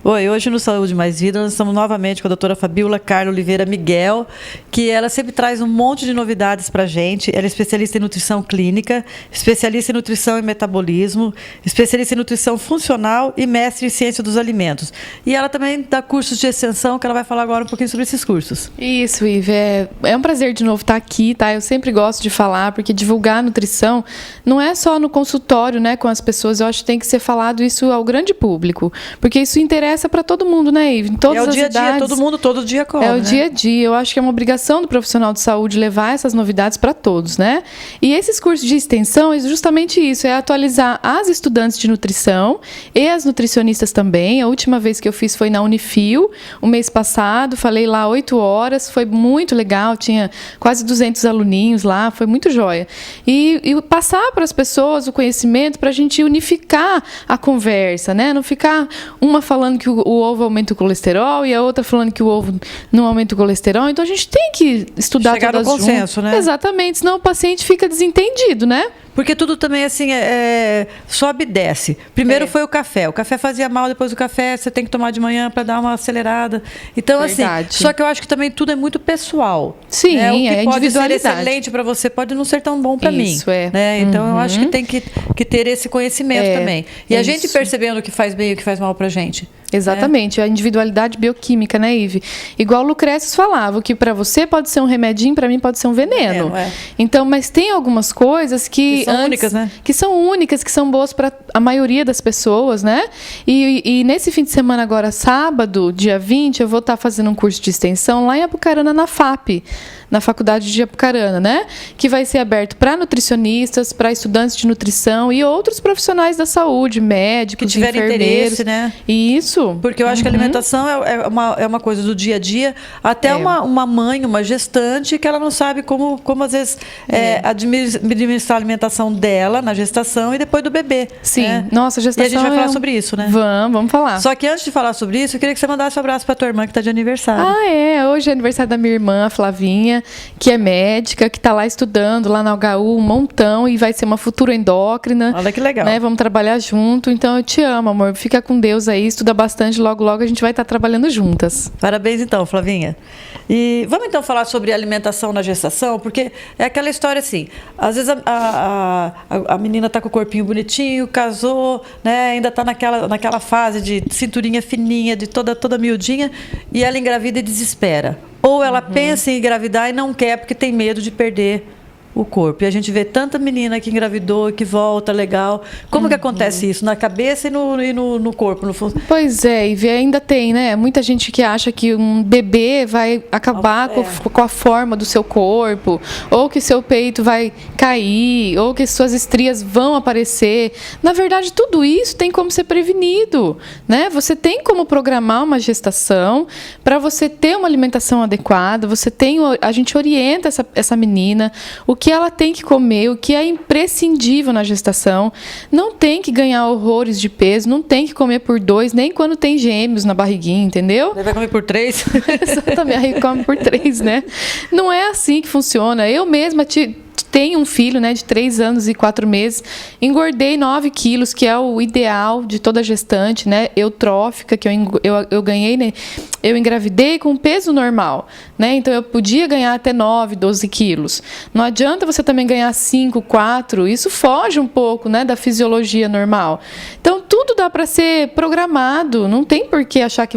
Oi, hoje no Saúde Mais Vida nós estamos novamente com a doutora Fabíola Carla Oliveira Miguel, que ela sempre traz um monte de novidades para a gente. Ela é especialista em nutrição clínica, especialista em nutrição e metabolismo, especialista em nutrição funcional e mestre em ciência dos alimentos. E ela também dá cursos de extensão, que ela vai falar agora um pouquinho sobre esses cursos. Isso, Ive, é um prazer de novo estar aqui, tá? Eu sempre gosto de falar, porque divulgar a nutrição não é só no consultório, né, com as pessoas. Eu acho que tem que ser falado isso ao grande público, porque isso interessa para todo mundo, né, Ive? Em todas as idades. É o dia a dia, todo mundo, todo dia come, É o dia a dia. Eu acho que é uma obrigação do profissional de saúde levar essas novidades para todos, né? E esses cursos de extensão é justamente isso, é atualizar as estudantes de nutrição e as nutricionistas também. A última vez que eu fiz foi na Unifil, o mês passado, falei lá 8 horas, foi muito legal, tinha quase 200 aluninhos lá, foi muito joia. E passar para as pessoas o conhecimento para a gente unificar a conversa, né? Não ficar uma falando que o ovo aumenta o colesterol e a outra falando que o ovo não aumenta o colesterol. Então a gente tem que estudar chegar todas no consenso, juntas. né? Exatamente, senão o paciente fica desentendido, né? Porque tudo também assim sobe e desce. Primeiro foi o café. O café fazia mal, depois o café você tem que tomar de manhã para dar uma acelerada. Então, Verdade. assim, só que eu acho que também tudo é muito pessoal. Sim, né? O que é pode ser individualidade. excelente para você pode não ser tão bom para mim. Isso, é. Né? Então, eu acho que tem que ter esse conhecimento também. E a gente percebendo o que faz bem e o que faz mal para a gente. Exatamente, a individualidade bioquímica, né, Ive? Igual o Lucrécio falava, que para você pode ser um remedinho, para mim pode ser um veneno. Então, mas tem algumas coisas que são únicas, né? Que são únicas, que são boas para a maioria das pessoas, né? E nesse fim de semana agora, sábado, dia 20, eu vou estar fazendo um curso de extensão lá em Apucarana, na FAP, na Faculdade de Apucarana, né? Que vai ser aberto para nutricionistas, para estudantes de nutrição e outros profissionais da saúde, médicos, que tiverem enfermeiros. interesse, né? Isso. Porque eu acho que a alimentação é uma coisa do dia a dia. Até uma mãe, uma gestante, que ela não sabe como às vezes, administrar a alimentação dela na gestação e depois do bebê. Sim. Né? Nossa, a gestação E a gente vai falar sobre isso, né? Vamos falar. Só que antes de falar sobre isso, eu queria que você mandasse um abraço para tua irmã, que está de aniversário. Hoje é aniversário da minha irmã, a Flavinha, que é médica, que está lá estudando, lá na UHU, um montão, e vai ser uma futura endócrina. Olha que legal. Né? Vamos trabalhar junto, então eu te amo, amor. Fica com Deus aí, estuda bastante, logo a gente vai estar trabalhando juntas. Parabéns então, Flavinha. E vamos então falar sobre alimentação na gestação, porque é aquela história assim, às vezes a menina está com o corpinho bonitinho, casou, né, ainda está naquela fase de cinturinha fininha, de toda miudinha, e ela engravida e desespera. Ou ela pensa em engravidar e não quer porque tem medo de perder o corpo. E a gente vê tanta menina que engravidou e que volta legal. Como que acontece isso? Na cabeça e no corpo, no fundo? Pois é, e ainda tem, né? Muita gente que acha que um bebê vai acabar com a forma do seu corpo, ou que seu peito vai cair, ou que suas estrias vão aparecer. Na verdade, tudo isso tem como ser prevenido, né? Você tem como programar uma gestação para você ter uma alimentação adequada, a gente orienta essa menina, o que ela tem que comer, o que é imprescindível na gestação. Não tem que ganhar horrores de peso, não tem que comer por 2, nem quando tem gêmeos na barriguinha, entendeu? Vai comer por 3? Exatamente, aí come por 3, né? Não é assim que funciona. Eu mesma tenho um filho, né, de 3 anos e 4 meses, engordei 9 quilos, que é o ideal de toda gestante, né, eutrófica, que eu ganhei, né, eu engravidei com peso normal, né, então eu podia ganhar até 9, 12 quilos. Não adianta você também ganhar 5, 4, isso foge um pouco, né, da fisiologia normal. Então, tudo dá para ser programado, não tem por que achar que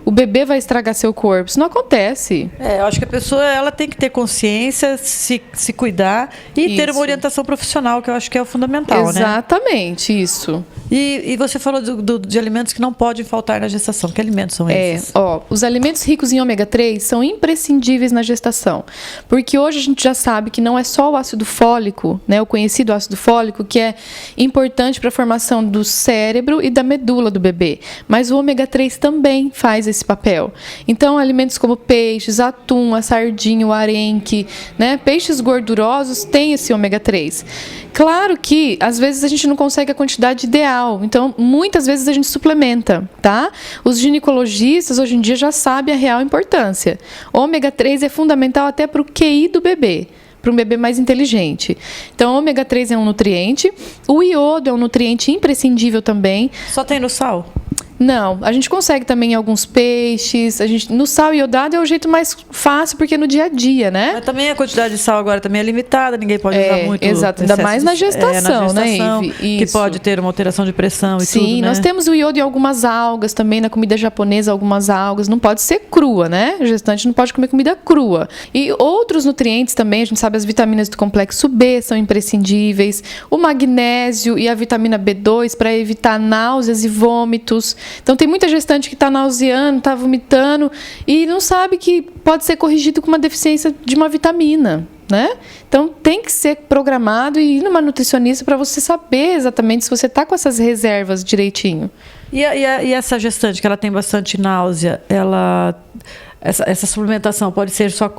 o bebê vai estragar seu corpo, isso não acontece. Eu acho que a pessoa ela tem que ter consciência, se cuidar e ter uma orientação profissional, que eu acho que é o fundamental, Exatamente, né? Isso. E você falou de alimentos que não podem faltar na gestação. Que alimentos são esses? Os alimentos ricos em ômega 3 são imprescindíveis na gestação, porque hoje a gente já sabe que não é só o ácido fólico, né, o conhecido ácido fólico, que é importante para a formação do cérebro e da medula do bebê, mas o ômega 3 também faz esse papel. Então, alimentos como peixes, atum, a sardinha, o arenque, né, peixes gordurosos têm esse ômega 3. Claro que, às vezes, a gente não consegue a quantidade ideal. Então, muitas vezes a gente suplementa, tá? Os ginecologistas, hoje em dia, já sabem a real importância. O ômega 3 é fundamental até para o QI do bebê, para um bebê mais inteligente. Então, o ômega 3 é um nutriente. O iodo é um nutriente imprescindível também. Só tem no sal? Não, a gente consegue também em alguns peixes. No sal iodado é o jeito mais fácil, porque no dia a dia, né? Mas também a quantidade de sal agora também é limitada, ninguém pode usar muito. Exato, ainda mais na gestação, né, Ive? Que pode ter uma alteração de pressão e Sim, tudo, né? Nós temos o iodo em algumas algas também, na comida japonesa, algumas algas. Não pode ser crua, né? O gestante não pode comer comida crua. E outros nutrientes também, a gente sabe, as vitaminas do complexo B são imprescindíveis. O magnésio e a vitamina B2 para evitar náuseas e vômitos. Então, tem muita gestante que está nauseando, está vomitando e não sabe que pode ser corrigido com uma deficiência de uma vitamina, né? Então, tem que ser programado e ir numa nutricionista para você saber exatamente se você está com essas reservas direitinho. E essa gestante que ela tem bastante náusea, essa suplementação pode ser só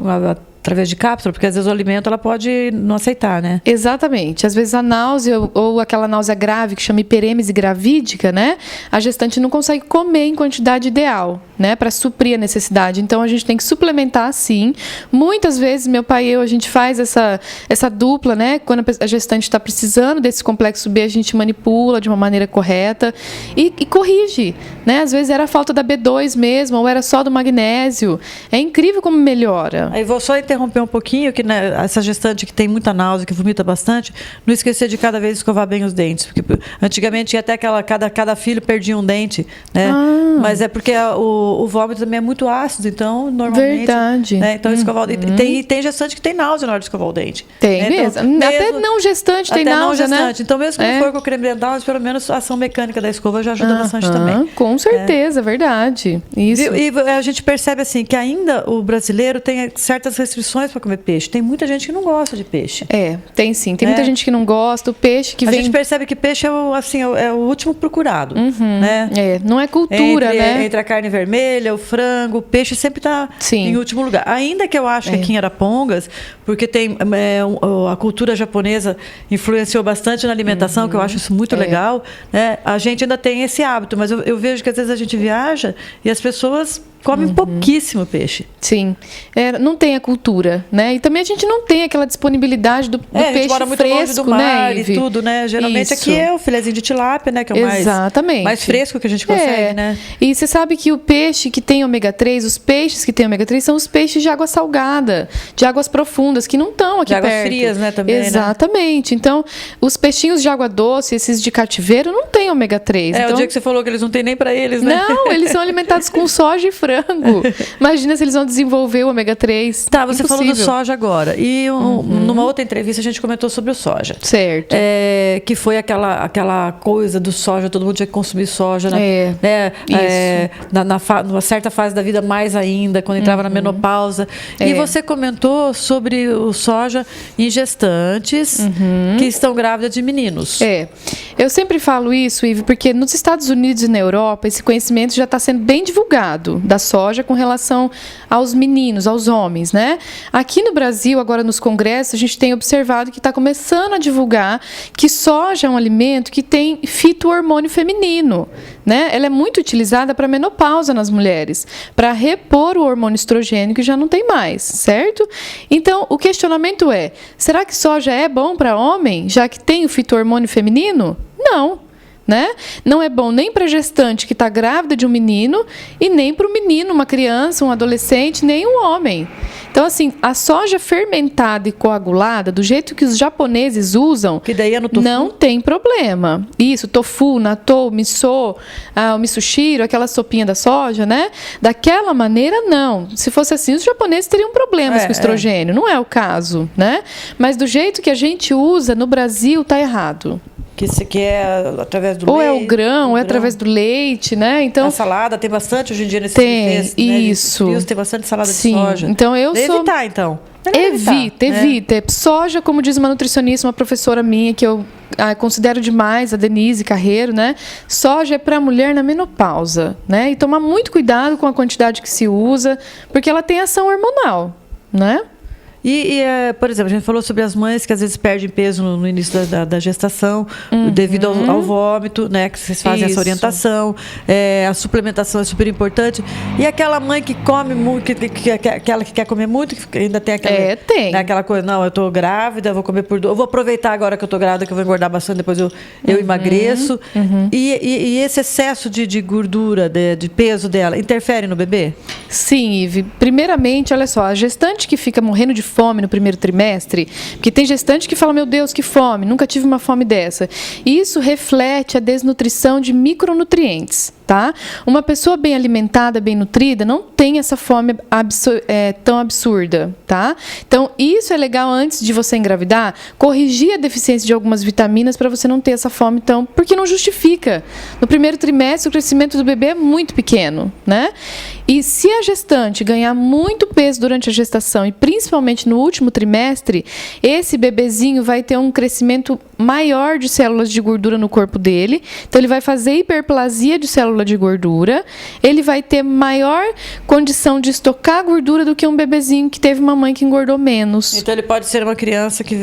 através de cápsula? Porque às vezes o alimento ela pode não aceitar, né? Exatamente. Às vezes a náusea ou aquela náusea grave que chama hiperêmese gravídica, né? A gestante não consegue comer em quantidade ideal, né? Para suprir a necessidade. Então a gente tem que suplementar sim. Muitas vezes meu pai e eu, a gente faz essa dupla, né? Quando a gestante está precisando desse complexo B, a gente manipula de uma maneira correta e corrige, né? Às vezes era a falta da B2 mesmo, ou era só do magnésio. É incrível como melhora. Aí vou só interromper um pouquinho, que né, essa gestante que tem muita náusea, que vomita bastante, não esquecer de cada vez escovar bem os dentes. Porque antigamente ia até cada filho perdia um dente, né? Mas é porque o vômito também é muito ácido, então normalmente... Verdade. Né, então escovar o dente. Tem gestante que tem náusea na hora de escovar o dente. Tem né? mesmo. Então, até não gestante tem náusea, não gestante. né? Então mesmo que não for com o creme dental, pelo menos a ação mecânica da escova já ajuda bastante também. Com certeza, verdade. Isso. E a gente percebe assim que ainda o brasileiro tem certas restrições para comer peixe. Tem muita gente que não gosta de peixe. Tem sim. Tem muita gente que não gosta. O peixe que vem... A gente percebe que peixe é o último procurado, né? Não é cultura, né? Entre a carne vermelha, o frango, o peixe sempre está em último lugar. Ainda que eu acho que aqui em Arapongas, porque tem a cultura japonesa influenciou bastante na alimentação, que eu acho isso muito legal, né? A gente ainda tem esse hábito, mas eu vejo que às vezes a gente viaja e as pessoas comem pouquíssimo peixe. Sim. Não tem a cultura, né? E também a gente não tem aquela disponibilidade do peixe fresco, a gente mora muito longe do mar, né, e tudo, né? Geralmente aqui é o filezinho de tilápia, né? Que é o mais fresco que a gente consegue, né? E você sabe que o peixe que tem ômega 3, os peixes que têm ômega 3 são os peixes de água salgada, de águas profundas, que não estão aqui perto. De águas frias, né? Também, exatamente. Né? Então, os peixinhos de água doce, esses de cativeiro, não têm ômega 3. Então, o dia que você falou que eles não têm nem para eles, né? Não, eles são alimentados com soja e frango. Imagina se eles vão desenvolver o ômega 3. Tá, você falou do soja agora. E numa outra entrevista a gente comentou sobre o soja. Certo. Que foi aquela coisa do soja, todo mundo tinha que consumir soja, né? Numa certa fase da vida mais ainda, quando entrava na menopausa. E você comentou sobre o soja em gestantes que estão grávidas de meninos. Eu sempre falo isso, Ive, porque nos Estados Unidos e na Europa esse conhecimento já está sendo bem divulgado da soja com relação aos meninos, aos homens, né? Aqui no Brasil, agora nos congressos, a gente tem observado que está começando a divulgar que soja é um alimento que tem fito-hormônio feminino, né? Ela é muito utilizada para menopausa nas mulheres, para repor o hormônio estrogênio que já não tem mais, certo? Então, o questionamento é, será que soja é bom para homem, já que tem o fito-hormônio feminino? Não. Né? Não é bom nem para a gestante que está grávida de um menino e nem para o menino, uma criança, um adolescente, nem um homem. Então, assim, a soja fermentada e coagulada, do jeito que os japoneses usam, que daí é no tofu? Não tem problema. Isso, tofu, natto, miso, o misoshiro, aquela sopinha da soja, né? Daquela maneira, não. Se fosse assim, os japoneses teriam problemas com estrogênio. Não é o caso, né? Mas do jeito que a gente usa no Brasil, está errado. Que é através do leite. Ou é o grão, ou é através do leite, né? Então, a salada tem bastante hoje em dia nesses isso. Né? Tem bastante salada de soja. Então Evitar, então. Evita. Soja, como diz uma nutricionista, uma professora minha, que eu considero demais, a Denise Carreiro, né? Soja é para mulher na menopausa, né? E tomar muito cuidado com a quantidade que se usa, porque ela tem ação hormonal, né? Por exemplo, a gente falou sobre as mães que às vezes perdem peso no início da gestação, devido ao vômito, né? Que vocês fazem essa orientação. A suplementação é super importante. E aquela mãe que come muito, aquela que quer comer muito, que ainda tem aquela, tem. Né, aquela coisa, não, eu tô grávida, eu vou comer eu vou aproveitar agora que eu tô grávida, que eu vou engordar bastante, depois eu emagreço. E esse excesso de gordura, de peso dela, interfere no bebê? Sim, Ive. Primeiramente, olha só, a gestante que fica morrendo de fome no primeiro trimestre, porque tem gestante que fala, meu Deus, que fome, nunca tive uma fome dessa. Isso reflete a desnutrição de micronutrientes, tá? Uma pessoa bem alimentada, bem nutrida, não tem essa fome tão absurda, tá? Então, isso é legal antes de você engravidar, corrigir a deficiência de algumas vitaminas para você não ter essa fome tão... Porque não justifica. No primeiro trimestre, o crescimento do bebê é muito pequeno, né? E se a gestante ganhar muito peso durante a gestação e principalmente no último trimestre, esse bebezinho vai ter um crescimento maior de células de gordura no corpo dele. Então, ele vai fazer hiperplasia de célula de gordura. Ele vai ter maior condição de estocar gordura do que um bebezinho que teve uma mãe que engordou menos. Então, ele pode ser uma criança que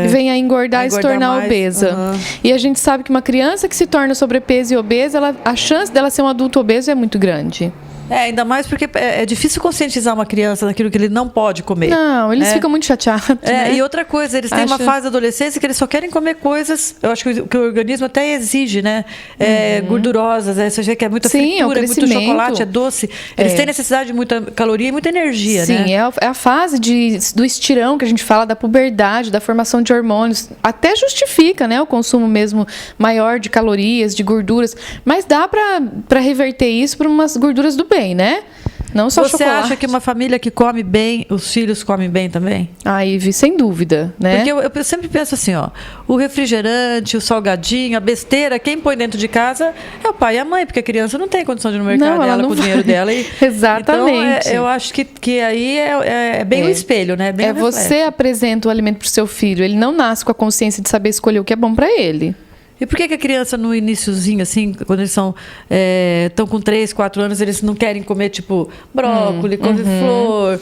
vem a engordar e se tornar mais, obesa. E a gente sabe que uma criança que se torna sobrepeso e obesa, a chance dela ser um adulto obeso é muito grande. Ainda mais porque é difícil conscientizar uma criança daquilo que ele não pode comer. Não, eles ficam muito chateados. Né? E outra coisa, eles têm uma fase da adolescência que eles só querem comer coisas, eu acho que o organismo até exige, né? Gordurosas, você vê que é muita fritura, é muito chocolate, é doce. Eles têm necessidade de muita caloria e muita energia, né? Sim, é a fase do estirão que a gente fala, da puberdade, da formação de hormônios. Até justifica, né, o consumo mesmo maior de calorias, de gorduras. Mas dá para reverter isso para umas gorduras do bem, né? Não só chocolate. Você acha que uma família que come bem, os filhos comem bem também? Ive, sem dúvida, né? Porque eu sempre penso assim, ó, o refrigerante, o salgadinho, a besteira, quem põe dentro de casa é o pai e a mãe, porque a criança não tem condição de ir no mercado dela com o dinheiro dela. Exatamente. Então, eu acho que aí é bem o espelho, né? Bem você apresenta o alimento para o seu filho, ele não nasce com a consciência de saber escolher o que é bom para ele. E por que a criança, no iniciozinho, assim, quando eles estão com 3, 4 anos, eles não querem comer, tipo, brócolis, couve-flor,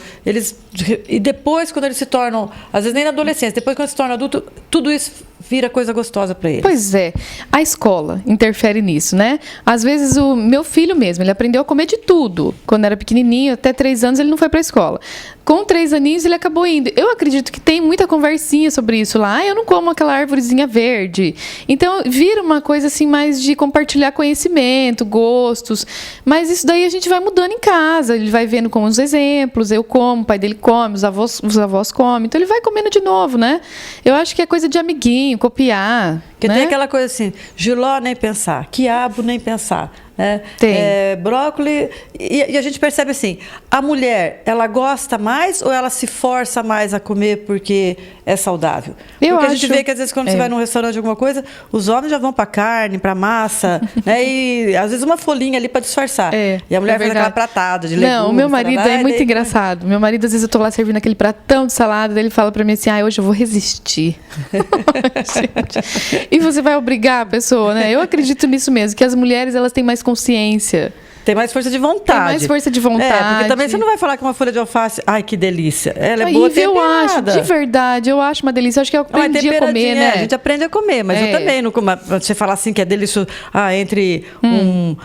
e depois, quando eles se tornam, às vezes nem na adolescência, depois quando se tornam adulto, tudo isso vira coisa gostosa para eles? Pois é, a escola interfere nisso, né? Às vezes o meu filho mesmo, ele aprendeu a comer de tudo. Quando era pequenininho, até 3 anos, ele não foi para a escola. Com 3 aninhos, ele acabou indo. Eu acredito que tem muita conversinha sobre isso lá. Eu não como aquela árvorezinha verde. Então, vira uma coisa assim mais de compartilhar conhecimento, gostos. Mas isso daí a gente vai mudando em casa. Ele vai vendo com os exemplos. Eu como, o pai dele come, os avós comem. Então, ele vai comendo de novo, né? Eu acho que é coisa de amiguinho, copiar. Porque né? tem aquela coisa assim, jiló nem pensar, quiabo nem pensar. Tem. Brócolis, e a gente percebe assim, a mulher, ela gosta mais ou ela se força mais a comer porque é saudável? Porque a gente vê que às vezes quando você vai num restaurante alguma coisa, os homens já vão para carne, para massa, né? E às vezes uma folhinha ali para disfarçar. E a mulher faz aquela pratada de legumes. Não, o meu marido é muito engraçado. Meu marido, às vezes eu tô lá servindo aquele pratão de salada, ele fala para mim assim, hoje eu vou resistir. E você vai obrigar a pessoa, né? Eu acredito nisso mesmo, que as mulheres, elas têm mais consciência. Tem mais força de vontade. Tem mais força de vontade. Porque também você não vai falar que uma folha de alface, ai, que delícia. Ela é boa temperada. Eu acho, de verdade, eu acho uma delícia. Eu acho que eu aprendi a comer, né? A gente aprende a comer, mas eu também não como. Você falar assim que é delicioso, entre um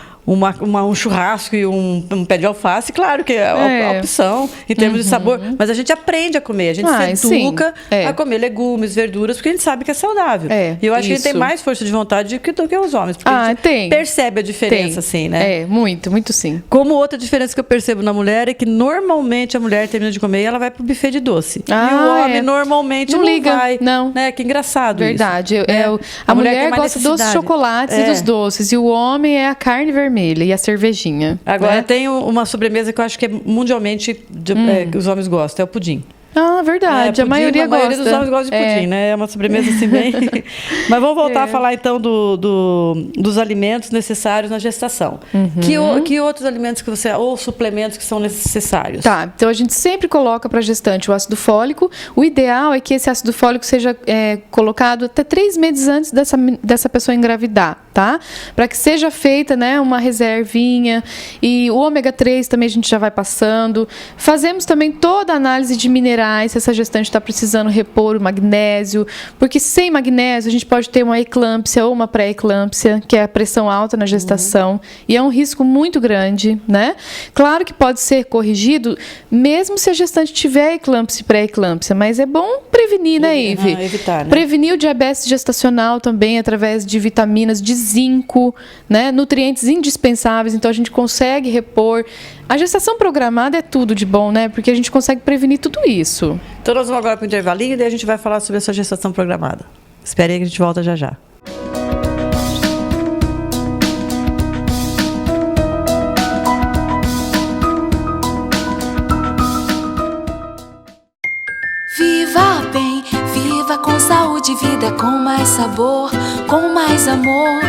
churrasco e um pé de alface, claro que é a opção em termos de sabor, mas a gente aprende a comer, a gente se educa a comer legumes, verduras, porque a gente sabe que é saudável. E eu acho que a gente tem mais força de vontade do que os homens, porque a gente percebe a diferença, assim, né? Muito sim. Como outra diferença que eu percebo na mulher é que normalmente a mulher termina de comer e ela vai pro buffet de doce. E o homem normalmente não liga, vai. Não. Né? Que engraçado Verdade. isso. A mulher gosta dos chocolates e dos doces, e o homem é a carne vermelha e a cervejinha. Agora tem uma sobremesa que eu acho que é mundialmente que os homens gostam, é o pudim. Verdade. Pudim, a maioria gosta. A maioria dos homens gosta de pudim, né? É uma sobremesa assim bem... Mas vamos voltar a falar então dos alimentos necessários na gestação. Que outros alimentos que você... Ou suplementos que são necessários? Tá, então a gente sempre coloca para a gestante o ácido fólico. O ideal é que esse ácido fólico seja colocado até 3 meses antes dessa pessoa engravidar, tá? Para que seja feita, né, uma reservinha. E o ômega 3 também a gente já vai passando. Fazemos também toda a análise de minerais sinais se essa gestante está precisando repor o magnésio, porque sem magnésio a gente pode ter uma eclâmpsia ou uma pré-eclâmpsia, que é a pressão alta na gestação, e é um risco muito grande, né? Claro que pode ser corrigido, mesmo se a gestante tiver eclâmpsia e pré-eclâmpsia, mas é bom prevenir, né, Ive? Evitar, né? Prevenir o diabetes gestacional também através de vitaminas, de zinco, né? Nutrientes indispensáveis, então a gente consegue repor. A gestação programada é tudo de bom, né? Porque a gente consegue prevenir tudo isso. Então nós vamos agora para o intervalinho e daí a gente vai falar sobre essa gestação programada. Espere aí que a gente volta já já. Viva bem, viva com saúde, vida com mais sabor, com mais amor.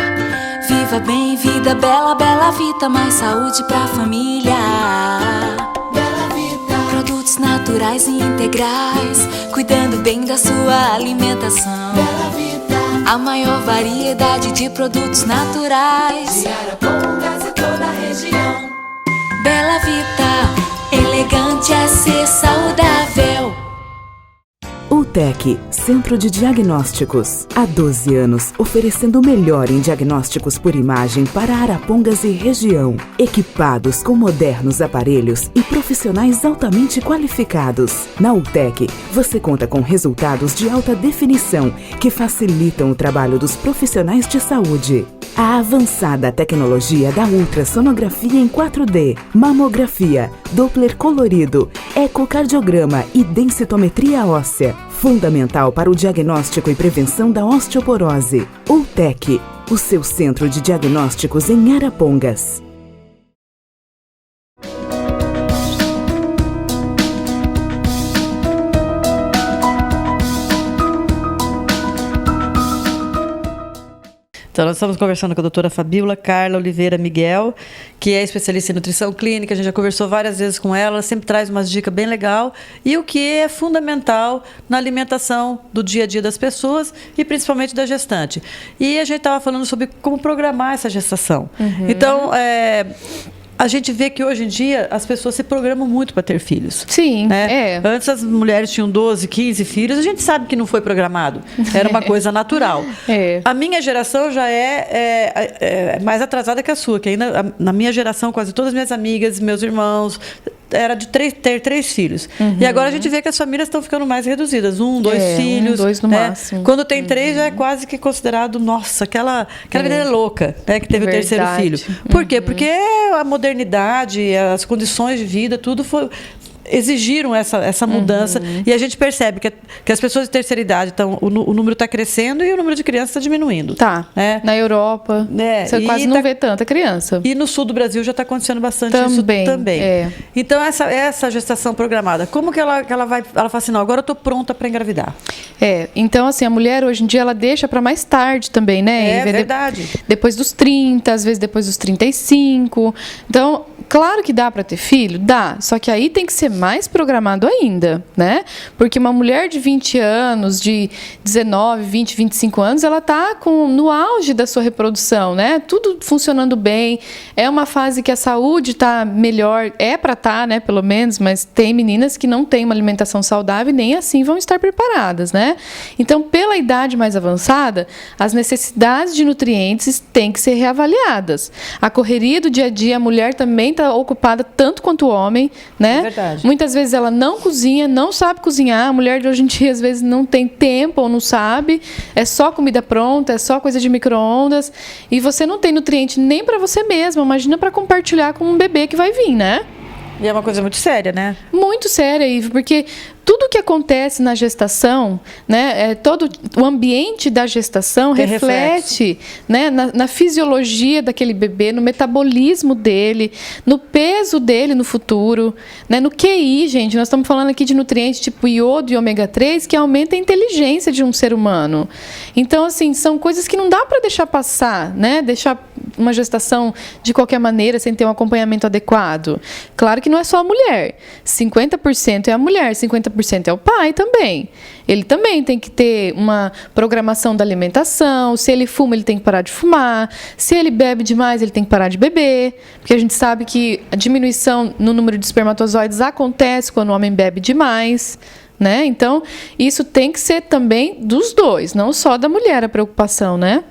Viva bem, vida bela, bela vida, mais saúde pra família. Bela vida. Produtos naturais e integrais, cuidando bem da sua alimentação. Bela vida. A maior variedade de produtos naturais de Arapongas e toda a região. Bela vida, elegante é ser saudável. UTEC, Centro de Diagnósticos. Há 12 anos, oferecendo o melhor em diagnósticos por imagem para Arapongas e região. Equipados com modernos aparelhos e profissionais altamente qualificados. Na UTEC, você conta com resultados de alta definição que facilitam o trabalho dos profissionais de saúde. A avançada tecnologia da ultrassonografia em 4D, mamografia, Doppler colorido, ecocardiograma e densitometria óssea. Fundamental para o diagnóstico e prevenção da osteoporose. UTEC, o seu centro de diagnósticos em Arapongas. Então, nós estamos conversando com a doutora Fabíola Carla Oliveira Miguel, que é especialista em nutrição clínica. A gente já conversou várias vezes com ela sempre traz umas dicas bem legais. E o que é fundamental na alimentação do dia a dia das pessoas e principalmente da gestante. E a gente estava falando sobre como programar essa gestação. Então, a gente vê que hoje em dia as pessoas se programam muito para ter filhos. Sim, né? Antes as mulheres tinham 12, 15 filhos, a gente sabe que não foi programado. Era uma coisa natural. A minha geração já é mais atrasada que a sua, que ainda na minha geração quase todas as minhas amigas, meus irmãos, era de ter 3 filhos. E agora a gente vê que as famílias estão ficando mais reduzidas. 1, 2 filhos. 2 no máximo. Quando tem 3 já é quase que considerado, nossa, aquela menina louca, né, que teve o terceiro filho. Por quê? Porque a modernidade, as condições de vida, tudo exigiram essa mudança. E a gente percebe que as pessoas de terceira idade, o número está crescendo e o número de crianças está diminuindo. Na Europa, você quase não vê tanta criança. E no sul do Brasil já está acontecendo bastante isso também. Então, essa gestação programada, como que ela vai... Ela fala assim, não, agora eu estou pronta para engravidar. Então, assim, a mulher hoje em dia, ela deixa para mais tarde também, né? É verdade. Depois dos 30, às vezes depois dos 35. Então, claro que dá para ter filho? Dá. Só que aí tem que ser mais programado ainda, né? Porque uma mulher de 20 anos, de 19, 20, 25 anos, ela está no auge da sua reprodução, né? Tudo funcionando bem. É uma fase que a saúde está melhor, para estar, né? Pelo menos, mas tem meninas que não têm uma alimentação saudável e nem assim vão estar preparadas, né? Então, pela idade mais avançada, as necessidades de nutrientes têm que ser reavaliadas. A correria do dia a dia, a mulher também está ocupada tanto quanto o homem, né? É verdade. Muitas vezes ela não cozinha, não sabe cozinhar. A mulher de hoje em dia, às vezes, não tem tempo ou não sabe. É só comida pronta, é só coisa de micro-ondas. E você não tem nutriente nem para você mesma. Imagina para compartilhar com um bebê que vai vir, né? E é uma coisa muito séria, né? Muito séria, Ivo, porque tudo que acontece na gestação, né, todo o ambiente da gestação reflete, né, na fisiologia daquele bebê, no metabolismo dele, no peso dele no futuro, né, no QI, gente. Nós estamos falando aqui de nutrientes tipo iodo e ômega 3 que aumenta a inteligência de um ser humano. Então, assim, são coisas que não dá para deixar passar, né? Deixar uma gestação de qualquer maneira sem ter um acompanhamento adequado. Claro que não é só a mulher. 50% é a mulher, 50% é o pai também. Ele também tem que ter uma programação da alimentação. Se ele fuma, ele tem que parar de fumar. Se ele bebe demais, ele tem que parar de beber. Porque a gente sabe que a diminuição no número de espermatozoides acontece quando o homem bebe demais, né? Então, isso tem que ser também dos dois, não só da mulher a preocupação, né?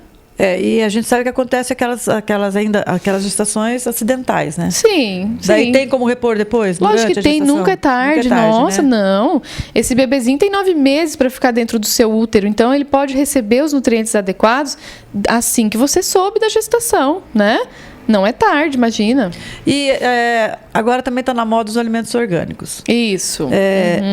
E a gente sabe que acontece aquelas gestações acidentais, né? Sim, Daí sim. tem como repor depois? Lógico que tem, nunca é tarde. Nossa, né? não. Esse bebezinho tem 9 meses para ficar dentro do seu útero, então ele pode receber os nutrientes adequados assim que você soube da gestação, né? Não é tarde, imagina. E agora também está na moda os alimentos orgânicos. Isso.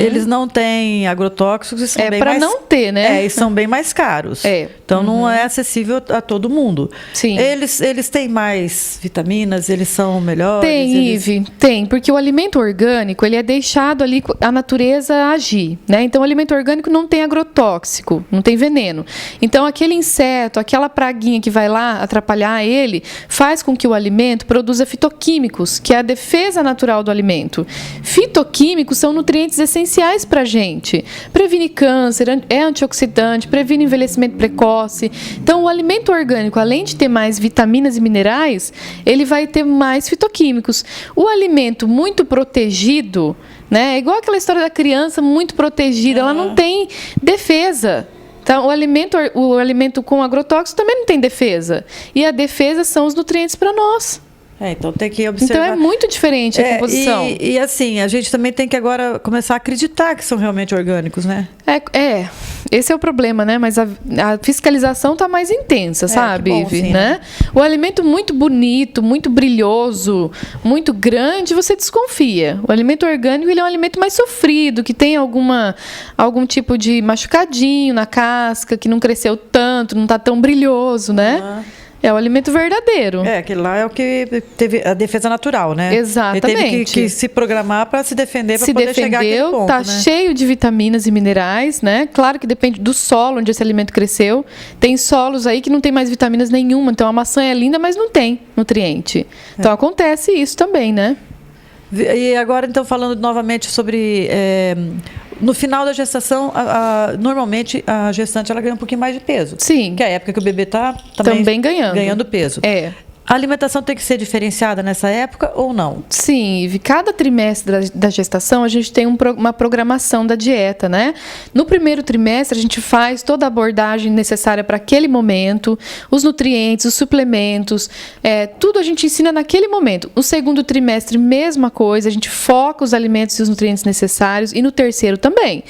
Eles não têm agrotóxicos e são bem para mais... não ter, né? E são bem mais caros. Então não é acessível a todo mundo. Sim. Eles têm mais vitaminas, eles são melhores? Tem, Ive, tem. Porque o alimento orgânico, ele é deixado ali a natureza agir, né? Então o alimento orgânico não tem agrotóxico, não tem veneno. Então aquele inseto, aquela praguinha que vai lá atrapalhar ele, faz com que o alimento produza fitoquímicos, que é a defesa natural do alimento. Fitoquímicos são nutrientes essenciais para a gente. Previne câncer, é antioxidante, previne envelhecimento precoce. Então, o alimento orgânico, além de ter mais vitaminas e minerais, ele vai ter mais fitoquímicos. O alimento muito protegido, né, é igual aquela história da criança muito protegida, ela não tem defesa. Então, o alimento com agrotóxico também não tem defesa. E a defesa são os nutrientes para nós. Então tem que observar. Então é muito diferente a composição. E assim, a gente também tem que agora começar a acreditar que são realmente orgânicos, né? Esse é o problema, né? Mas a fiscalização está mais intensa, sabe, bom, Ive? sim, né? O alimento muito bonito, muito brilhoso, muito grande, você desconfia. O alimento orgânico, ele é um alimento mais sofrido, que tem algum tipo de machucadinho na casca, que não cresceu tanto, não está tão brilhoso, né? É o alimento verdadeiro. Aquele lá é o que teve a defesa natural, né? Exatamente. Ele teve que se programar para se defender, para poder chegar àquele ponto, tá né? cheio de vitaminas e minerais, né? Claro que depende do solo onde esse alimento cresceu. Tem solos aí que não tem mais vitaminas nenhuma. Então a maçã é linda, mas não tem nutriente. Então acontece isso também, né? E agora, então, falando novamente sobre... no final da gestação, normalmente a gestante ela ganha um pouquinho mais de peso. Sim. Que é a época que o bebê está também ganhando peso. A alimentação tem que ser diferenciada nessa época ou não? Sim, Ive. Cada trimestre da gestação a gente tem uma programação da dieta, né? No primeiro trimestre a gente faz toda a abordagem necessária para aquele momento, os nutrientes, os suplementos, tudo a gente ensina naquele momento. No segundo trimestre, mesma coisa, a gente foca os alimentos e os nutrientes necessários, e no terceiro também.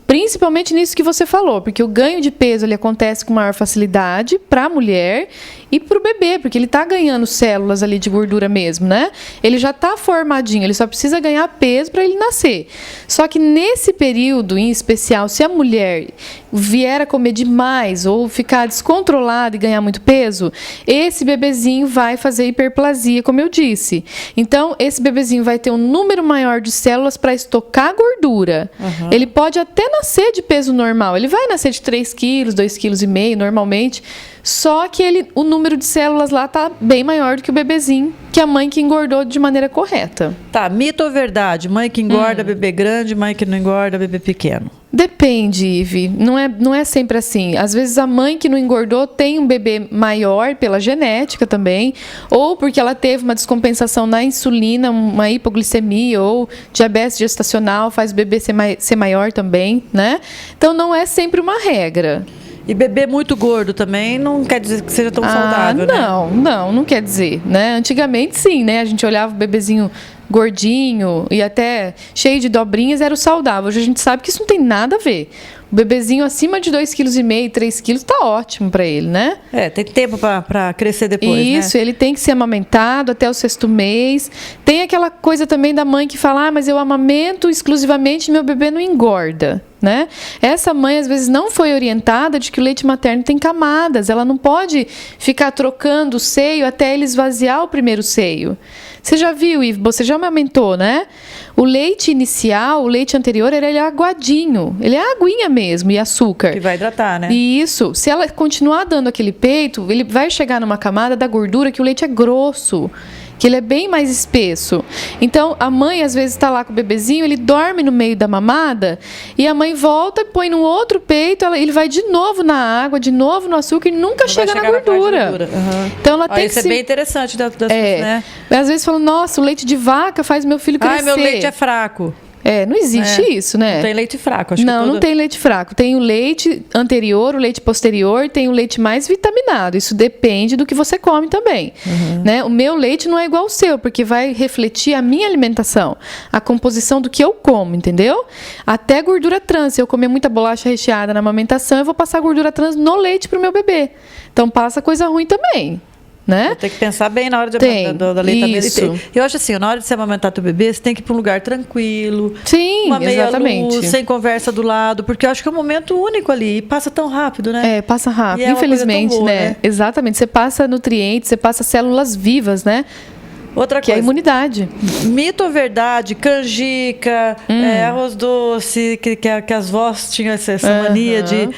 Principalmente nisso que você falou, porque o ganho de peso ele acontece com maior facilidade para a mulher e para o bebê, porque ele está ganhando células ali de gordura mesmo, né? Ele já está formadinho, ele só precisa ganhar peso para ele nascer. Só que nesse período, em especial, se a mulher vier a comer demais ou ficar descontrolada e ganhar muito peso, esse bebezinho vai fazer hiperplasia, como eu disse. Então, esse bebezinho vai ter um número maior de células para estocar gordura. Ele pode até nascer de peso normal. Ele vai nascer de 3 quilos, 2,5 kg normalmente. Só que o número de células lá está bem maior do que o bebezinho, que a mãe que engordou de maneira correta. Tá, mito ou verdade? Mãe que engorda bebê grande, mãe que não engorda bebê pequeno? Depende, Ive. Não é sempre assim. Às vezes a mãe que não engordou tem um bebê maior pela genética também, ou porque ela teve uma descompensação na insulina, uma hipoglicemia ou diabetes gestacional, faz o bebê ser maior também, né? Então não é sempre uma regra. E bebê muito gordo também não quer dizer que seja tão saudável, né? Não quer dizer, né? Antigamente sim, né? A gente olhava o bebezinho gordinho e até cheio de dobrinhas, era o saudável. Hoje a gente sabe que isso não tem nada a ver. O bebezinho acima de 2,5 kg, 3 kg tá ótimo para ele, né? Tem tempo para crescer depois, Isso, né? Ele tem que ser amamentado até o 6º mês. Tem aquela coisa também da mãe que fala, mas eu amamento exclusivamente e meu bebê não engorda, né? Essa mãe às vezes não foi orientada de que o leite materno tem camadas. Ela não pode ficar trocando o seio até ele esvaziar o primeiro seio. Você já viu, Ive? Você já amamentou, né? O leite inicial, o leite anterior, ele é aguadinho. Ele é aguinha mesmo e açúcar. Que vai hidratar, né? Isso. Se ela continuar dando aquele peito, ele vai chegar numa camada da gordura que o leite é grosso, que ele é bem mais espesso. Então, a mãe às vezes está lá com o bebezinho, ele dorme no meio da mamada e a mãe volta e põe no outro peito, ele vai de novo na água, de novo no açúcar e nunca chega na gordura. Então, ela tem que... Isso é bem interessante. Né? Às vezes falam, nossa, o leite de vaca faz meu filho crescer. Meu leite é fraco. Não existe isso, né? Não tem leite fraco. Acho Não tem leite fraco. Tem o leite anterior, o leite posterior, tem o leite mais vitaminado. Isso depende do que você come também. Né? O meu leite não é igual ao seu, porque vai refletir a minha alimentação, a composição do que eu como, entendeu? Até gordura trans. Se eu comer muita bolacha recheada na amamentação, eu vou passar gordura trans no leite pro meu bebê. Então passa coisa ruim também. Né? Tem que pensar bem na hora de da leitamento. Eu acho assim, na hora de você amamentar teu bebê, você tem que ir para um lugar tranquilo. Sim, uma meia exatamente. luz, sem conversa do lado, porque eu acho que é um momento único ali e passa tão rápido, né? Passa rápido, infelizmente, boa, né? Exatamente, você passa nutrientes, você passa células vivas, né? Outra que coisa, é a imunidade. Mito ou verdade, canjica, arroz doce, que as vós tinham essa mania de